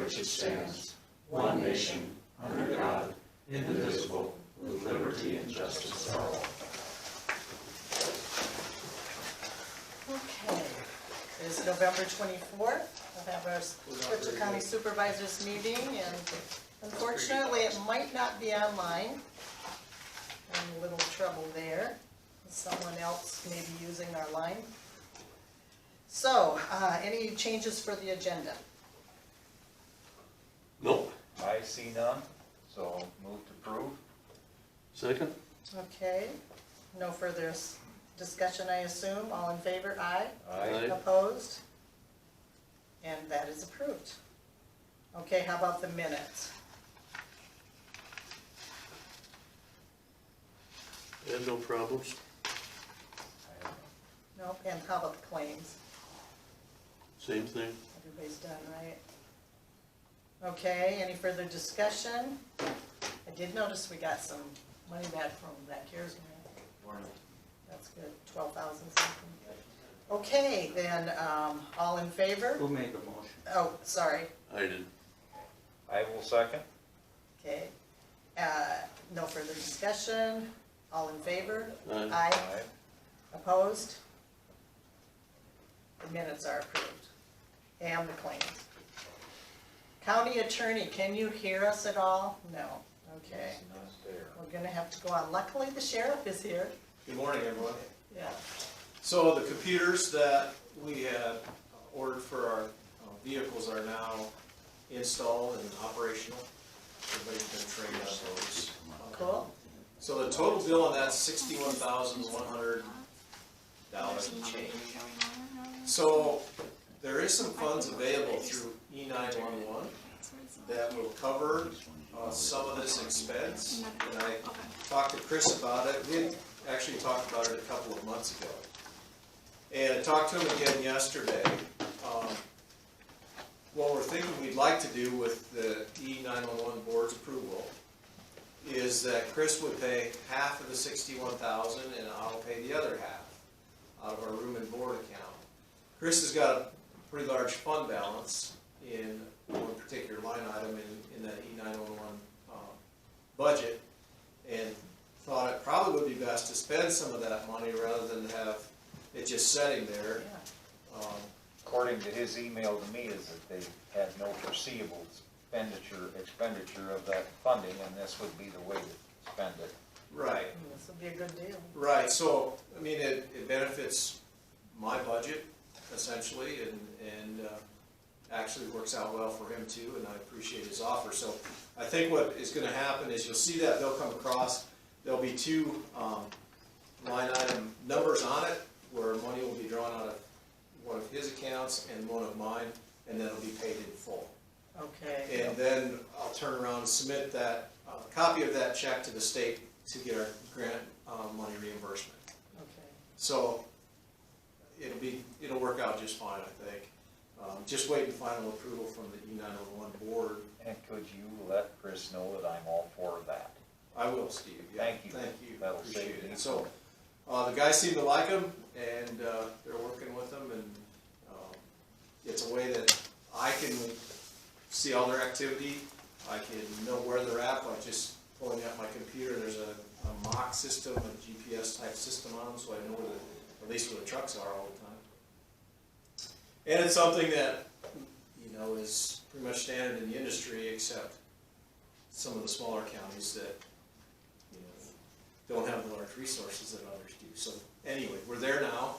which it stands, one nation, under God, indivisible, with liberty and justice for all. Okay, it is November 24th. We'll have our Churchill County Supervisors meeting, and unfortunately it might not be online. I'm in a little trouble there. Someone else may be using our line. So, any changes for the agenda? Nope. I see none, so move to approve. Second? Okay, no further discussion, I assume. All in favor, aye. Aye. Opposed? And that is approved. Okay, how about the minutes? And no problems? No, and how about the claims? Same thing? Everybody's done, right? Okay, any further discussion? I did notice we got some money back from that CARES grant. That's good, 12,000 something. Okay, then, all in favor? Who made the motion? Oh, sorry, I did. I will second. okay. No further discussion, all in favor? Aye. Aye. Opposed? The minutes are approved. And the claims. County Attorney, can you hear us at all? No, okay. We're gonna have to go on. Luckily, the sheriff is here. Good morning, everyone. Yeah. So the computers that we had ordered for our vehicles are now installed and operational. Everybody's been trained on those. Cool. So the total bill on that's $61,100 and change. So there is some funds available through E911 that will cover some of this expense. And I talked to Chris about it. We had actually talked about it a couple of months ago. And I talked to him again yesterday. What we're thinking we'd like to do with the E911 board's approval is that Chris would pay half of the $61,000 and I'll pay the other half out of our room and board account. Chris has got a pretty large fund balance in one particular line item in that E911 budget, and thought it probably would be best to spend some of that money rather than have it just sitting there. Yeah. According to his email to me, is that they had no foreseeable expenditure of that funding, and this would be the way to spend it. Right. This will be a good deal. Right, so, I mean, it benefits my budget, essentially, and actually works out well for him too, and I appreciate his offer. So I think what is gonna happen is you'll see that bill come across. There'll be two line item numbers on it, where money will be drawn out of one of his accounts and one of mine, and then it'll be paid in full. Okay. And then I'll turn around and submit that, copy of that check to the state to get our grant money reimbursement. Okay. So it'll work out just fine, I think. Just waiting final approval from the E911 board. And could you let Chris know that I'm all for that? I will, Steve. Yeah, Thank you. Thank you. That'll Appreciate save me. it. So the guys seem to like them, and they're working with them, and it's a way that I can see all their activity. I can know where they're at by just pulling up my computer. There's a mock system, a GPS type system on them, so I know where at least where the trucks are all the time. And it's something that, is pretty much standard in the industry, except some of the smaller counties that, don't have the large resources that others do. So anyway, we're there now.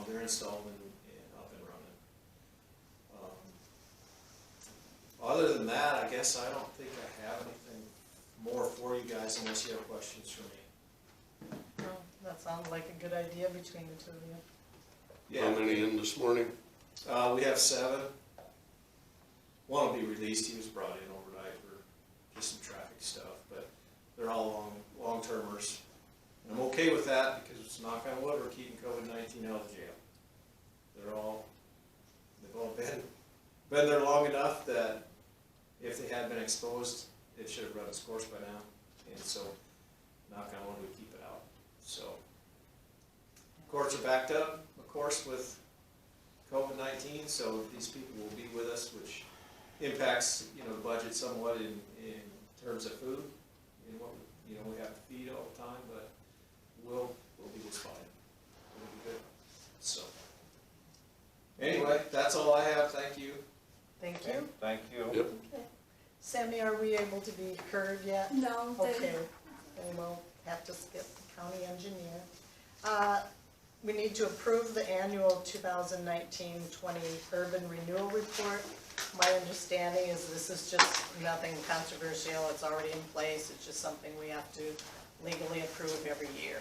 They're installed and up and running. Other than that, I guess I don't think I have anything more for you guys unless you have questions for me. Well, that sounds like a good idea between the two of you. How many in this morning? We have 7. One will be released. He was brought in overnight for just some traffic stuff, but they're all long-termers. And I'm okay with that because it's knock on wood, we're keeping COVID-19 out of jail. They've all been there long enough that if they had been exposed, it should have run its course by now. And so, knock on wood, we keep it out. So, courts are backed up, of course, with COVID-19, so these people will be with us, which impacts, you know, the budget somewhat in terms of food, and what, you know, we have to feed all the time, but we'll be just fine. It'll be good, so. Anyway, that's all I have, thank you. Thank Okay, you. thank you. Yep. Okay. Sammy, are we able to be heard yet? No, Okay, then we'll have to skip the county engineer. We need to approve the annual 2019-20 urban renewal report. My understanding is this is just nothing controversial, it's already in place, it's just something we have to legally approve every year.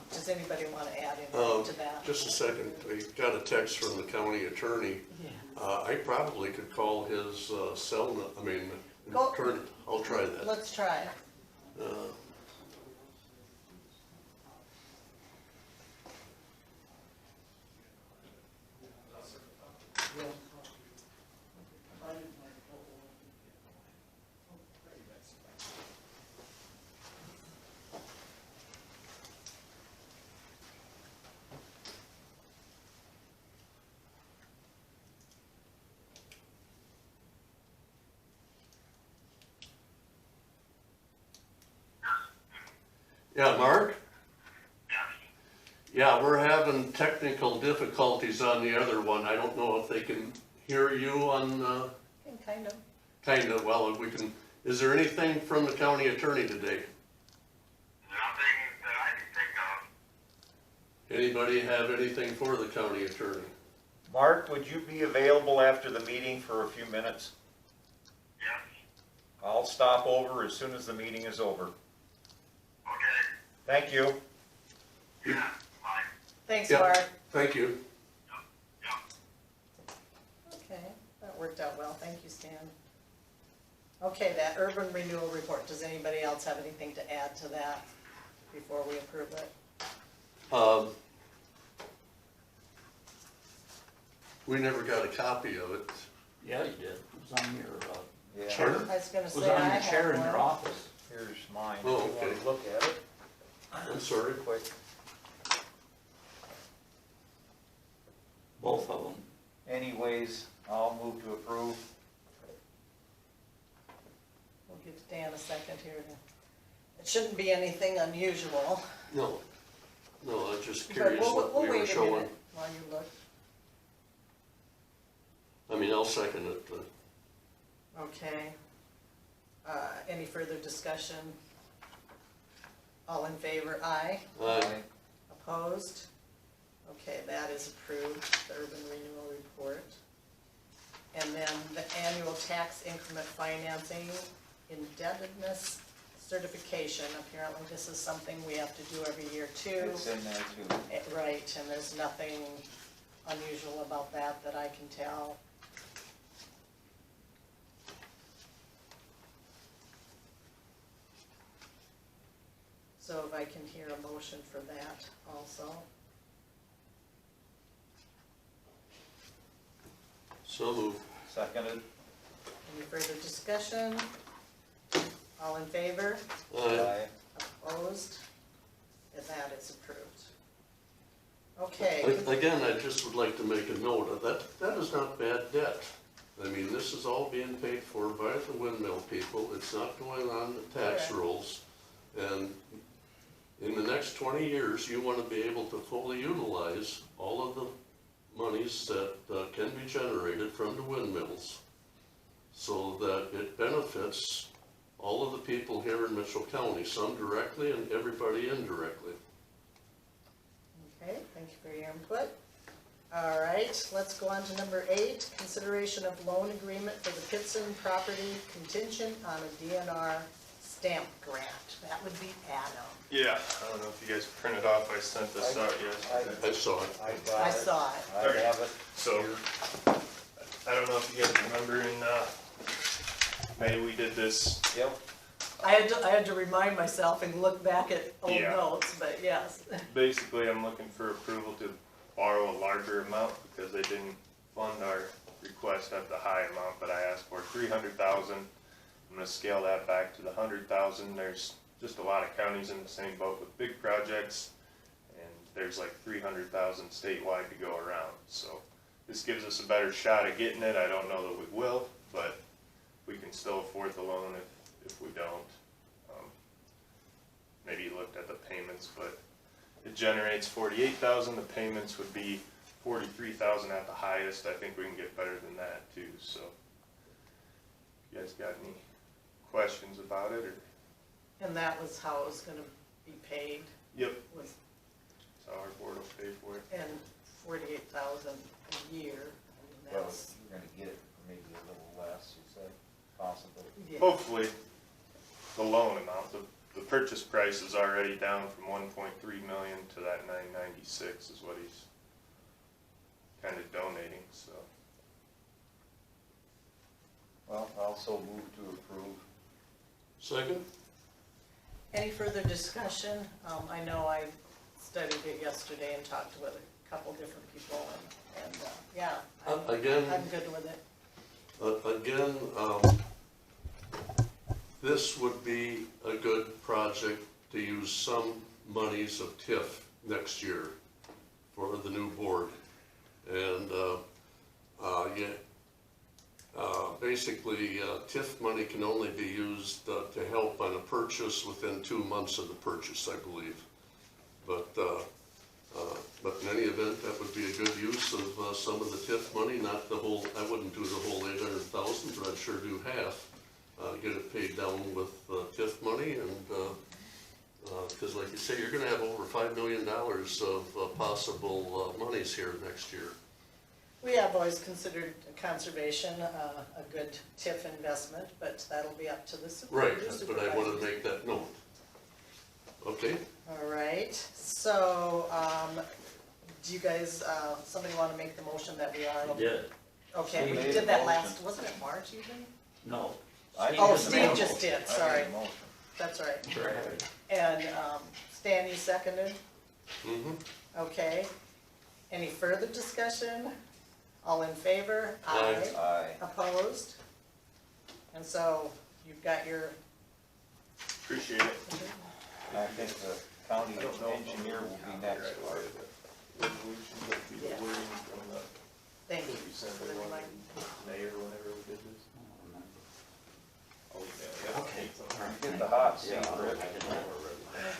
Does anybody want to add anything to that? Just a second, I got a text from the county attorney. I probably could call his cell, Go. I'll try that. Let's try it. Yeah, Mark? Yeah, we're having technical difficulties on the other one. I don't know if they can hear you on, Kind of. kind of, well, if we can, is there anything from the county attorney today? Nothing that I can think of. Anybody have anything for the county attorney? Mark, would you be available after the meeting for a few minutes? Yes, I'll stop over as soon as the meeting is over. okay, Thank you. yeah, fine, Thanks, Yeah. Mark. Thank you. yeah. Okay, that worked out well, thank you, Stan. Okay, that urban renewal report, does anybody else have anything to add to that before we approve it? We never got a copy of it. Yeah, you did. It was on your, Yeah, chair. I was gonna It say, was I on your have chair in your one. office. here's mine. Oh, If you want okay. to look at it I'm sorry. quick. Both of them. Anyways, I'll move to approve. We'll give Dan a second here. It shouldn't be anything unusual, No, I'm just but curious we'll what we were wait a showing. minute while you look. I'll second it. Okay. Any further discussion? All in favor, aye. Aye. Opposed? Okay, that is approved, the urban renewal report. And then the annual tax increment financing indebtedness certification. Apparently this is something we have to do every year too. It's in there too. Right, and there's nothing unusual about that that I can tell. So if I can hear a motion for that also. So moved. Seconded. Any further discussion? All in favor? Aye. Opposed? And that is approved. Okay, Again, I just would like to make a note of that. That is not bad debt. This is all being paid for by the windmill people. It's not going on the tax Correct. rolls. And in the next 20 years, you want to be able to fully utilize all of the monies that can be generated from the windmills so that it benefits all of the people here in Mitchell County, some directly and everybody indirectly. okay, thank you for your input. All right, let's go on to number 8, consideration of loan agreement for the Pittston property contingent on a DNR stamp grant. That would be Adam. Yeah, I don't know if you guys printed off, I sent this out yesterday. I saw it. I got I it. saw it. I have it. So, I don't know if you guys remember in, May we did this, Yep. I had to remind myself and look back at old Yeah. notes, but yes. basically I'm looking for approval to borrow a larger amount because they didn't fund our request at the high amount that I asked for, 300,000. I'm gonna scale that back to the 100,000. There's just a lot of counties in the same boat with big projects, and there's like 300,000 statewide to go around. So this gives us a better shot at getting it. I don't know that we will, but we can still afford the loan if we don't. Maybe you looked at the payments, but it generates 48,000. The payments would be 43,000 at the highest. I think we can get better than that too. So, you guys got any questions about it? Or? And that was how it was gonna be paid, Yep. was, So our board will pay for it. and 48,000 a year, I mean, Well, that's, you're gonna get it for maybe a little less, you said, possibly. yeah. Hopefully, the loan amount, the purchase price is already down from 1.3 million to that 996 is what he's kind of donating, so. Well, I'll also move to approve. Second? Any further discussion? I know I studied it yesterday and talked with a couple different people, and yeah, Again, I'm good with it. again, this would be a good project to use some monies of TIF next year for the new board. And, basically, TIF money can only be used to help on a purchase within 2 months of the purchase, I believe. But in any event, that would be a good use of some of the TIF money, not the whole, I wouldn't do the whole 800,000, but I'd sure do half. Get it paid down with TIF money, and, because like you say, you're gonna have over $5 million of possible monies here next year. We have always considered conservation a good TIF investment, but that'll be up to the Right, supervisors. but I wanted to make that note. Okay, All right, so, do you guys, somebody wanna make the motion that we are? You did. Okay, we Steve made did the that motion. last, wasn't it March even? No. I Oh, made the Steve motion. just did, I made sorry, the motion. that's right. Right. And, Stan, you seconded? mm-hmm, Okay. Any further discussion? All in favor? Aye. Aye. Opposed? And so, you've got your, Appreciate it. I think the county I don't know if engineer will be next. Resolution, but the Yeah. wording from the, thank you. you sent for me the one reminder. in May or whenever we did this. Oh, yeah. Okay. Get the hot seat, Rick.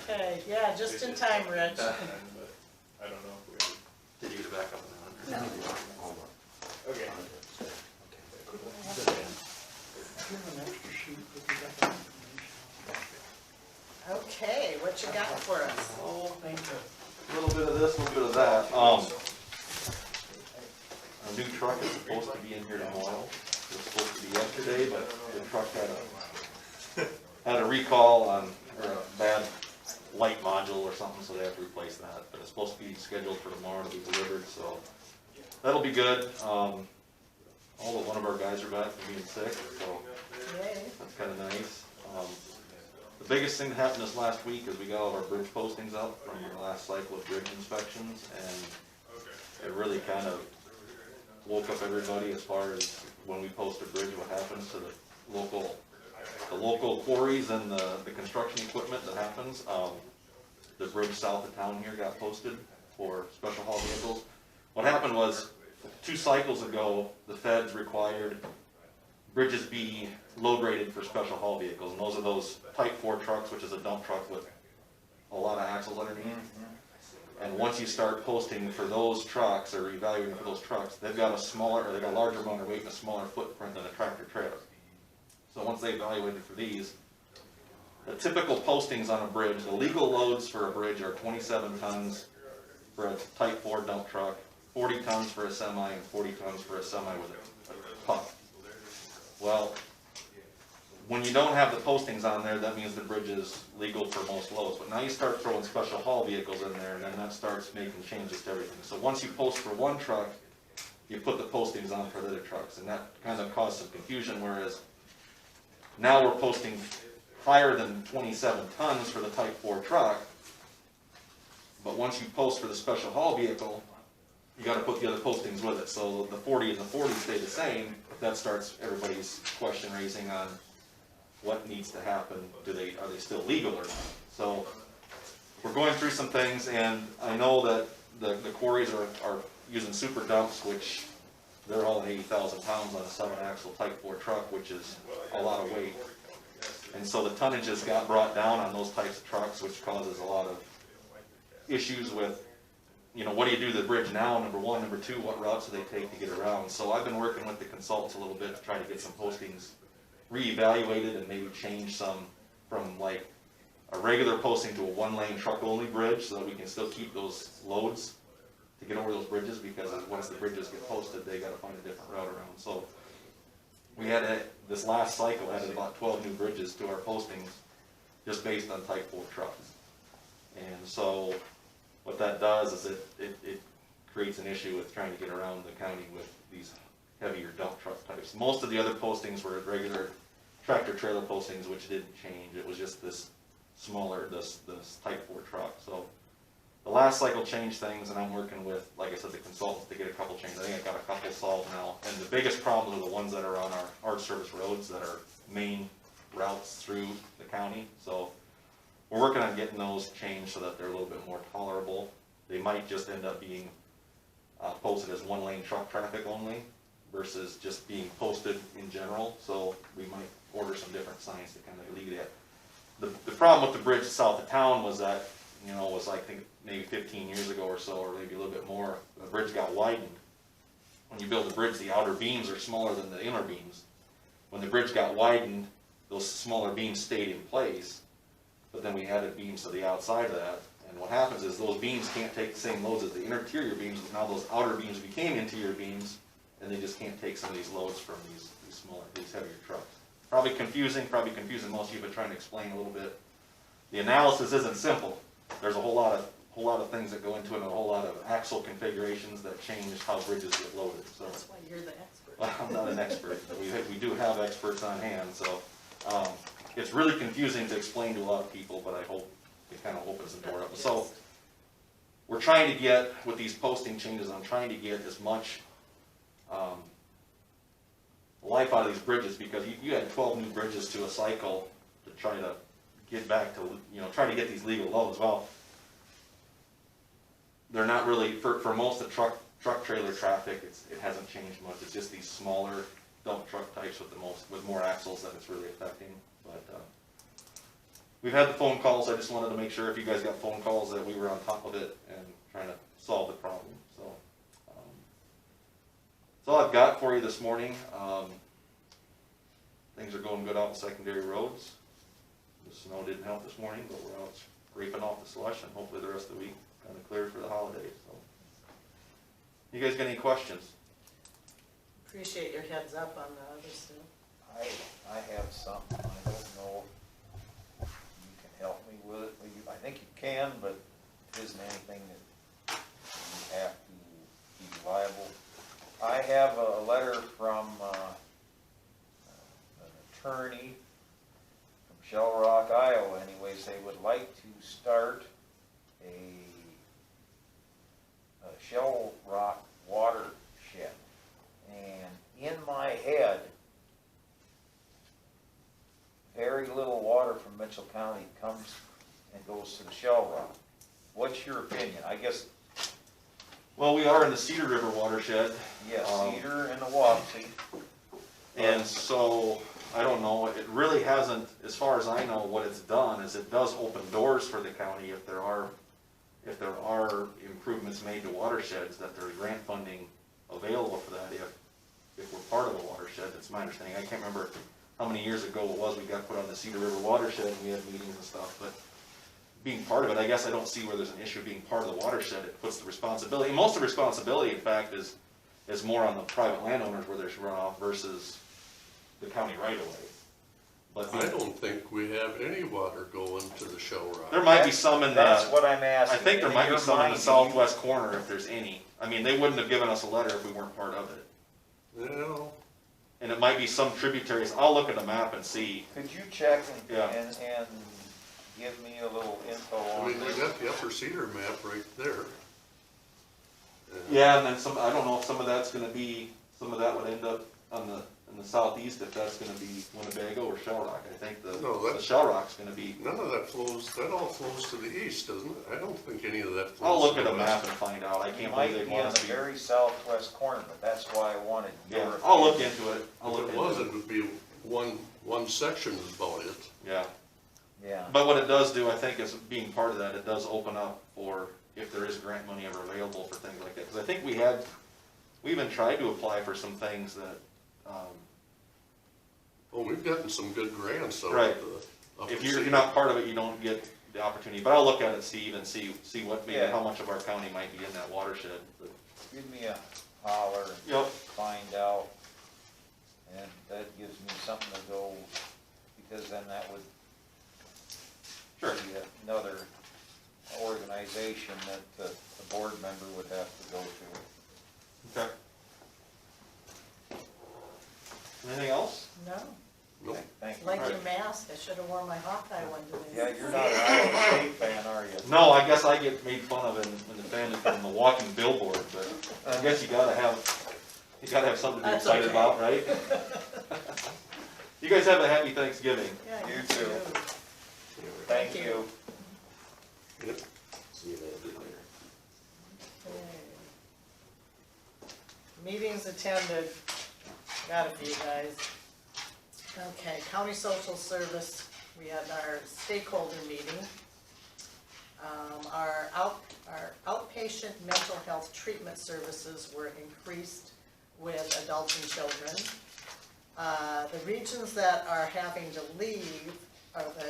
Okay, yeah, just in time, Rich. But I don't know if we Did you get it back up and on? Okay. Okay, what you got for us? Oh, thank you. A little bit of this, a little bit of that. A new truck is supposed to be in here tomorrow. It was supposed to be yesterday, but the truck had a recall on, or a bad light module or something, so they have to replace that. But it's supposed to be scheduled for tomorrow to be delivered, so that'll be good. All but one of our guys are back from being sick, so Yay. that's kind of nice. The biggest thing that happened this last week is we got all of our bridge postings up from the last cycle of bridge inspections, and it really kind of woke up everybody as far as when we post a bridge, what happens to the local quarries and the construction equipment that happens. The bridge south of town here got posted for special haul vehicles. What happened was, 2 cycles ago, the feds required bridges be load rated for special haul vehicles, and those are those Type 4 trucks, which is a dump truck with a lot of axles underneath. And once you start posting for those trucks, or evaluating for those trucks, they've got a larger amount of weight and a smaller footprint than a tractor trailer. So once they evaluated for these, the typical postings on a bridge, the legal loads for a bridge are 27 tons for a Type 4 dump truck, 40 tons for a semi, and 40 tons for a semi with a pump. Well, when you don't have the postings on there, that means the bridge is legal for most loads. But now you start throwing special haul vehicles in there, and then that starts making changes to everything. So once you post for one truck, you put the postings on for the other trucks, and that kind of caused some confusion, whereas now we're posting higher than 27 tons for the Type 4 truck, but once you post for the special haul vehicle, you gotta put the other postings with it. So the 40 and the 40 stay the same, but that starts everybody's question raising on what needs to happen. Are they still legal or not? So we're going through some things, and I know that the quarries are using super dumps, which they're hauling 80,000 pounds on a 7-axle Type 4 truck, which is a lot of weight. And so the tonnages got brought down on those types of trucks, which causes a lot of issues with, you know, what do you do to the bridge now, number one, number two, what routes do they take to get around? So I've been working with the consultants a little bit to try to get some postings reevaluated and maybe change some from like a regular posting to a 1-lane truck-only bridge, so that we can still keep those loads to get over those bridges, because once the bridges get posted, they gotta find a different route around. So we had, this last cycle, added about 12 new bridges to our postings, just based on Type 4 trucks. And so what that does is it creates an issue with trying to get around the county with these heavier dump truck types. Most of the other postings were regular tractor trailer postings, which didn't change. It was just this smaller, this Type 4 truck. So the last cycle changed things, and I'm working with, like I said, the consultants to get a couple changed. I think I got a couple solved now. And the biggest problems are the ones that are on our service roads that are main routes through the county. So we're working on getting those changed so that they're a little bit more tolerable. They might just end up being posted as 1-lane truck traffic only versus just being posted in general. So we might order some different signs to kind of alleviate that. The problem with the bridge south of town was that, you know, it was, I think, maybe 15 years ago or so, or maybe a little bit more, the bridge got widened. When you build a bridge, the outer beams are smaller than the inner beams. When the bridge got widened, those smaller beams stayed in place, but then we added beams to the outside of that. And what happens is those beams can't take the same loads as the interior beams, but now those outer beams became interior beams, and they just can't take some of these loads from these smaller, these heavier trucks. Probably confusing most of you, but trying to explain a little bit. The analysis isn't simple. There's a whole lot of things that go into it, and a whole lot of axle configurations that change how bridges get loaded. So That's why you're the expert. well, I'm not an expert, but we do have experts on hand. So it's really confusing to explain to a lot of people, but I hope it kind of opens the door up. So we're trying to get, with these posting changes, I'm trying to get as much life out of these bridges, because you had 12 new bridges to a cycle to try to get back to, you know, try to get these legal loads. Well, they're not really, for most of truck trailer traffic, it hasn't changed much. It's just these smaller dump truck types with more axles that it's really affecting. But we've had the phone calls. I just wanted to make sure if you guys got phone calls that we were on top of it and trying to solve the problem. So that's all I've got for you this morning. Things are going good out in secondary roads. The snow didn't help this morning, but we're out scraping off the slush, and hopefully the rest of the week kind of clears for the holidays. So, you guys got any questions? Appreciate your heads up on the other stuff. I have something, I don't know if you can help me with it. I think you can, but it isn't anything that you have to be liable. I have a letter from an attorney from Shell Rock, Iowa. Anyways, they would like to start a Shell Rock watershed. And in my head, very little water from Mitchell County comes and goes to the Shell Rock. What's your opinion? I guess. Well, we are in the Cedar River watershed. Yes, Cedar and the Wapsie. And so, I don't know, it really hasn't, as far as I know, what it's done is it does open doors for the county if there are improvements made to watersheds, that there's grant funding available for that if we're part of a watershed. That's my understanding. I can't remember how many years ago it was we got put on the Cedar River watershed and we had meetings and stuff, but being part of it, I guess I don't see where there's an issue being part of the watershed. It puts the responsibility, and most of the responsibility, in fact, is more on the private landowners where there's runoff versus the county right away. But I don't think we have any water going to the Shell Rock. there might be some in That's the, what I'm asking. I think there In might be your some in the mind, southwest corner if there's any. I mean, they wouldn't have given us a letter if we weren't part of it. Well, And it might be some tributaries. I'll look at the map and see. Could you check Yeah. and give me a little info I on mean, we this? got the Upper Cedar map right there. Yeah, and then some, I don't know if some of that's gonna be, some of that would end up in the southeast, if that's gonna be Winnebago or Shell Rock. I think No, the that's- Shell Rock's gonna be, None of that flows, that all flows to the east, doesn't it? I don't think any of that flows. I'll look to at the a west. map and find out. I It can't might believe they be want on us the to be. very southwest corner, but that's why I wanted your Yeah, opinion. I'll look into it. I'll If look it was, into it would be one section is about it. Yeah. Yeah, But what it does do, I think, is being part of that, it does open up for, if there is grant money ever available for things like that. Because I think we even tried to apply for some things that, Oh, we've gotten some good grants out Right. of the. up if the you're city. not part of it, you don't get the opportunity. But I'll look at it, Steve, and see what, maybe Yeah. how much of our county might be in that watershed. But- give me a holler and Yep. find out, and that gives me something to go, because then that would Sure. be another organization that the board member would have to go to. Okay. Anything else? No, Nope. Thank you. like your mask, I should have worn my Hawkeye one today. Yeah, you're not an Iowa State fan, are you? No, I guess I get made fun of in the family from the walking billboard, but I guess you gotta have something to be That's excited okay. about, right? You guys have a happy Thanksgiving. Yeah, You too. Thank Thank you. you. Yep. See you later. Okay. Meetings attended, got it for you guys. Okay, county social service, we had our stakeholder meeting. Our outpatient mental health treatment services were increased with adults and children. The regions that are having to leave, or the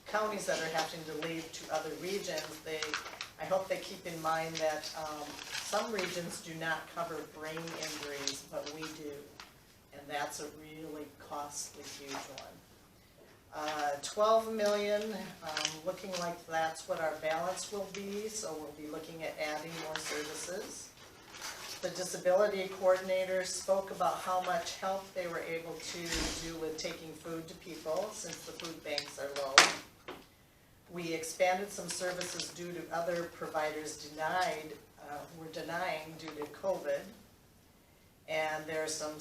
counties that are having to leave to other regions, I hope they keep in mind that some regions do not cover brain injuries, but we do. And that's a really costly, huge one. 12 million, looking like that's what our balance will be, so we'll be looking at adding more services. The disability coordinator spoke about how much help they were able to do with taking food to people since the food banks are low. We expanded some services due to other providers were denying due to COVID. And there are some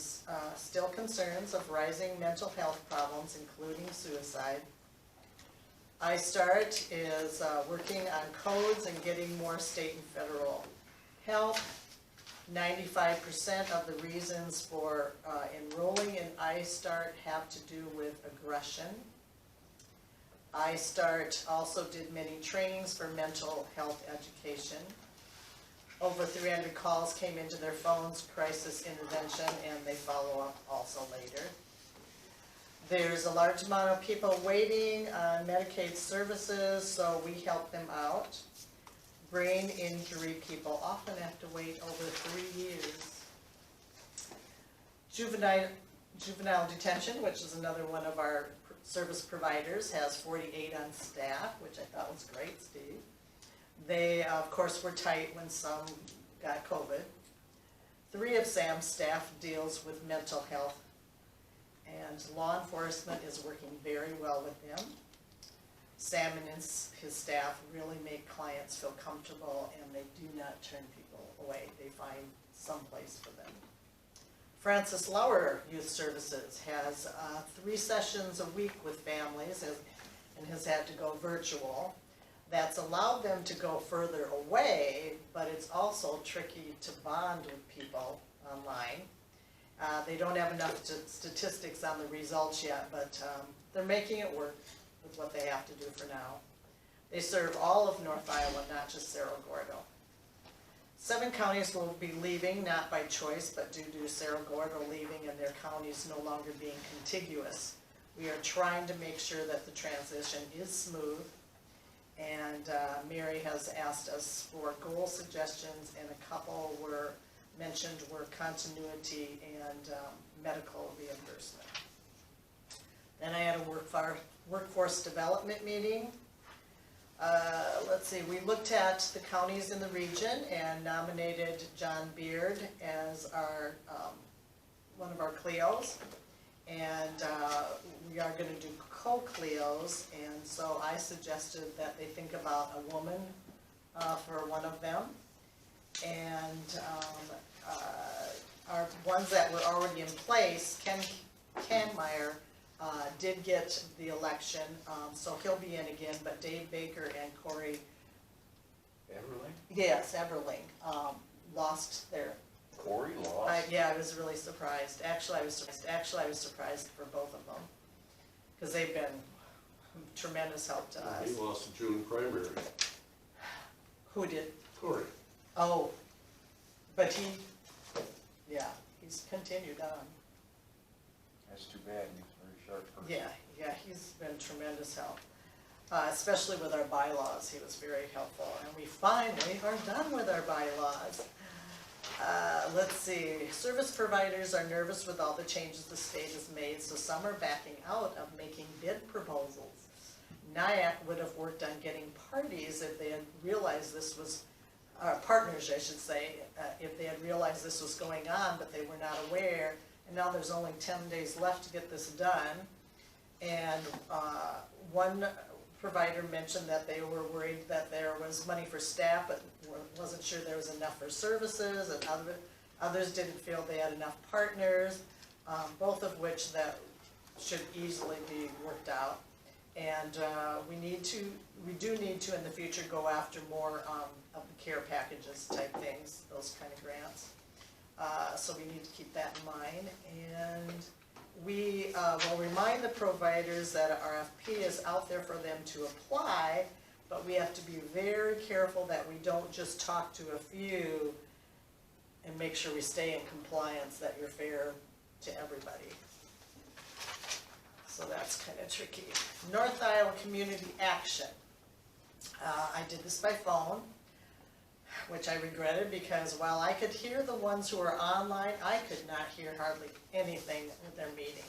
still concerns of rising mental health problems, including suicide. iStart is working on codes and getting more state and federal help. 95% of the reasons for enrolling in iStart have to do with aggression. iStart also did many trainings for mental health education. Over 300 calls came into their phones, crisis intervention, and they follow up also later. There's a large amount of people waiting on Medicaid services, so we help them out. Brain injury people often have to wait over 3 years. Juvenile detention, which is another one of our service providers, has 48 on staff, which I thought was great, Steve. They, of course, were tight when some got COVID. 3 of Sam's staff deals with mental health, and law enforcement is working very well with them. Sam and his staff really make clients feel comfortable, and they do not turn people away. They find some place for them. Francis Lauer Youth Services has 3 sessions a week with families and has had to go virtual. That's allowed them to go further away, but it's also tricky to bond with people online. They don't have enough statistics on the results yet, but they're making it work with what they have to do for now. They serve all of North Iowa, not just Cerro Gordo. 7 counties will be leaving, not by choice, but due to Cerro Gordo leaving and their counties no longer being contiguous. We are trying to make sure that the transition is smooth. And Mary has asked us for goal suggestions, and a couple were mentioned were continuity and medical reimbursement. Then I had a workforce development meeting. Let's see, we looked at the counties in the region and nominated John Beard as our one of our CLEOs. And we are going to do co-CLEOs, and so I suggested that they think about a woman for one of them. And our ones that were already in place, Ken Kanmeyer, did get the election, so he'll be in again, but Dave Baker and Corey, Everly? yes, Everling, lost their, Corey lost? yeah, I was really surprised. Actually, I was surprised for both of them, because they've been tremendous help to us. He lost the June primary, Who did? Corey. Oh, but yeah, he's continued on. That's too bad, he was a very sharp person. Yeah, he's been tremendous help, especially with our bylaws. He was very helpful, and we finally are done with our bylaws. Let's see, service providers are nervous with all the changes the state has made, so some are backing out of making bid proposals. NIAC would have worked on getting parties if they had realized this was, partners, I should say, if they had realized this was going on, but they were not aware. And now there's only 10 days left to get this done. And one provider mentioned that they were worried that there was money for staff, but wasn't sure there was enough for services, and others didn't feel they had enough partners, both of which that should easily be worked out. And we do need to in the future go after more of the care packages type things, those kind of grants. So we need to keep that in mind. And we will remind the providers that an RFP is out there for them to apply, but we have to be very careful that we don't just talk to a few and make sure we stay in compliance, that you're fair to everybody. So that's kind of tricky. North Iowa Community Action. I did this by phone, which I regretted because while I could hear the ones who were online, I could not hear hardly anything with their meeting.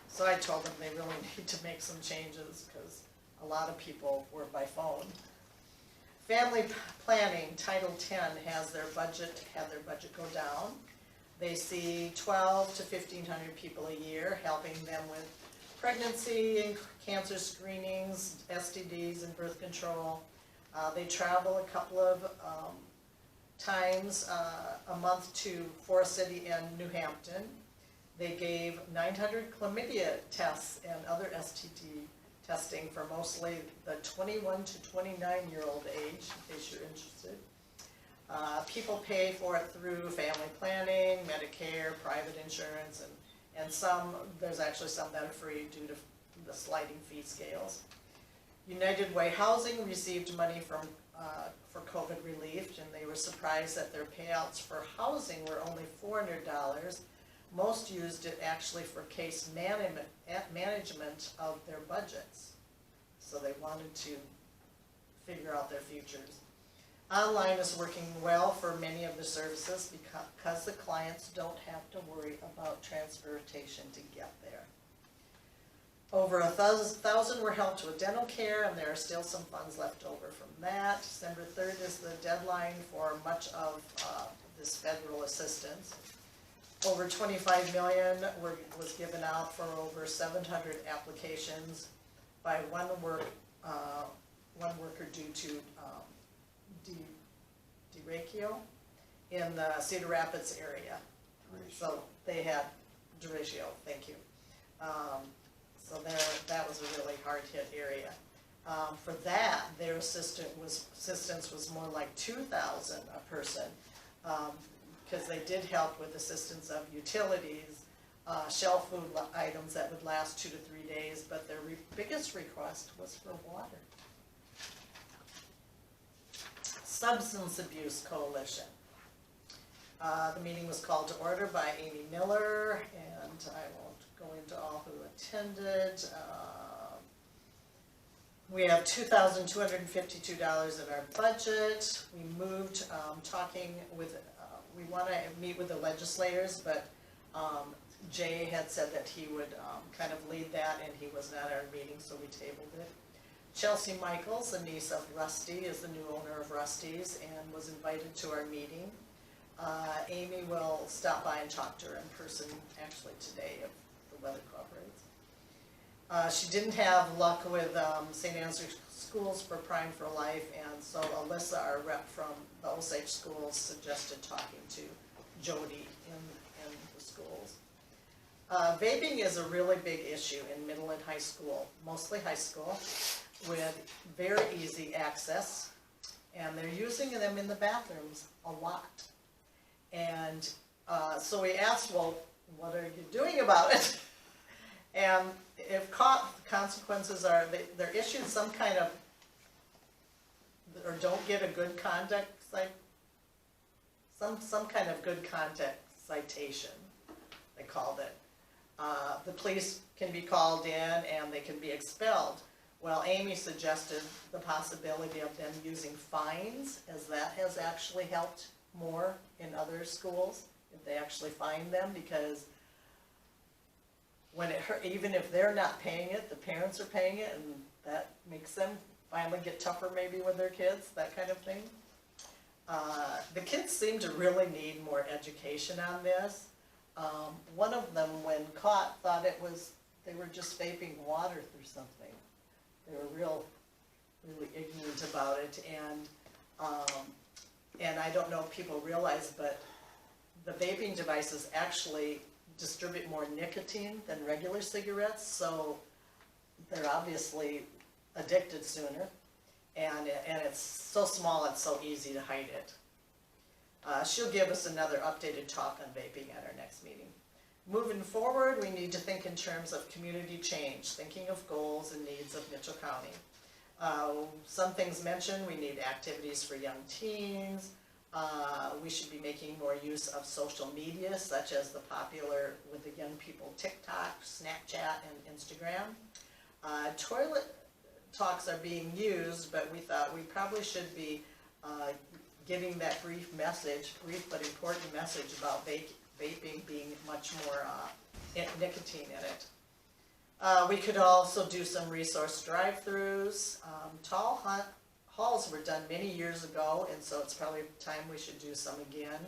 So I told them they really need to make some changes because a lot of people were by phone. Family Planning, Title 10 had their budget go down. They see 12 to 1,500 people a year, helping them with pregnancy and cancer screenings, STDs and birth control. They travel a couple of times a month to Forest City and New Hampton. They gave 900 chlamydia tests and other STD testing for mostly the 21 to 29-year-old age, in case you're interested. People pay for it through family planning, Medicare, private insurance, and some, there's actually some that are free due to the sliding fee scales. United Way Housing received money from for COVID relief, and they were surprised that their payouts for housing were only $400. Most used it actually for case management of their budgets. So they wanted to figure out their futures. Online is working well for many of the services because the clients don't have to worry about transportation to get there. Over 1,000 were helped with dental care, and there are still some funds left over from that. December 3rd is the deadline for much of this federal assistance. Over $25 million was given out for over 700 applications by one worker due to derecho in the Cedar Rapids area. So they had derecho, thank you. So that was a really hard hit area. For that, their assistance was more like $2,000 a person, because they did help with assistance of utilities, shelf food items that would last 2 to 3 days, but their biggest request was for water. Substance Abuse Coalition. The meeting was called to order by Amy Miller, and I won't go into all who attended. We have $2,252 in our budget. We moved, talking with, we want to meet with the legislators, but Jay had said that he would kind of lead that, and he was not at our meeting, so we tabled it. Chelsea Michaels, the niece of Rusty, is the new owner of Rusty's and was invited to our meeting. Amy will stop by and talk to her in person actually today if the weather cooperates. She didn't have luck with St. Anne's Schools for Prime for Life, and so Alyssa, our rep from the Osage Schools, suggested talking to Jody Vaping is a really big issue in middle and high school, mostly high school, with very easy access. And they're using them in the bathrooms a lot. And so we asked, well, what are you doing about it? And if caught, the consequences are they're issued some kind of, or don't get a good conduct, some kind of good conduct citation, they called it. The police can be called in and they can be expelled. Well, Amy suggested the possibility of them using fines, as that has actually helped more in other schools, if they actually fine them, because when it hurt, even if they're not paying it, the parents are paying it, and that makes them finally get tougher maybe with their kids, that kind of thing. The kids seem to really need more education on this. One of them, when caught, thought they were just vaping water through something. They were really ignorant about it, and I don't know if people realize, but the vaping devices actually distribute more nicotine than regular cigarettes, so they're obviously addicted sooner, and it's so small, it's so easy to hide it. She'll give us another updated talk on vaping at our next meeting. Moving forward, we need to think in terms of community change, thinking of goals and needs of Mitchell County. Some things mentioned, we need activities for young teens. We should be making more use of social media, such as the popular with the young people TikTok, Snapchat, and Instagram. Toilet talks are being used, but we thought we probably should be giving that brief but important message about vaping being much more nicotine in it. We could also do some resource drive-throughs. Tall hauls were done many years ago, and so it's probably time we should do some again.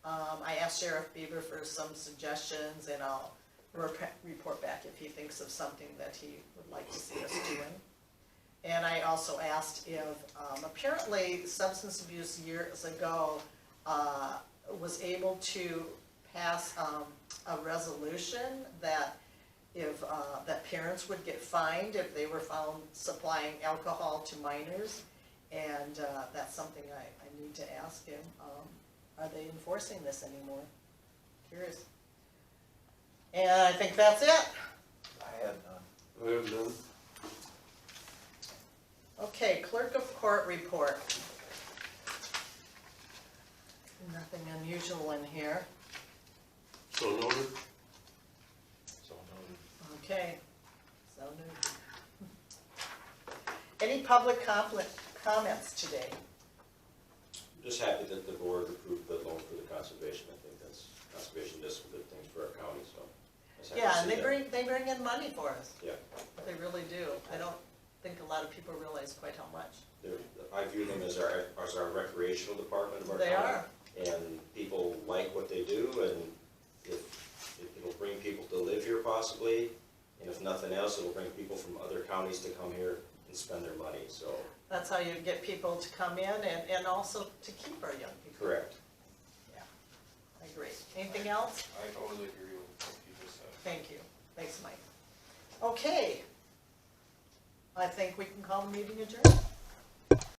I asked Sheriff Bieber for some suggestions, and I'll report back if he thinks of something that he would like to see us doing. And I also asked if, apparently substance abuse years ago was able to pass a resolution that if that parents would get fined if they were found supplying alcohol to minors, and that's something I need to ask him. Are they enforcing this anymore? Curious. And I think that's it. I had none. I have none. Okay, clerk of court report. Nothing unusual in here. So noted. So noted. Okay, so noted. Any public comments today? Just happy that the board approved the loan for the conservation. I think conservation does some good things for our county, so. I was happy to Yeah, and see they bring in money for us. Yeah. They really do. I don't think a lot of people realize quite how much. I view them as our recreational department of our They county. are. And people like what they do, and if it'll bring people to live here possibly, and if nothing else, it'll bring people from other counties to come here and spend their money, so. That's how you get people to come in and also to keep our young people. Correct. Yeah, I agree. Anything else? I totally agree with what you just said. Thank you. Thanks, Mike. Okay. I think we can call the meeting adjourned.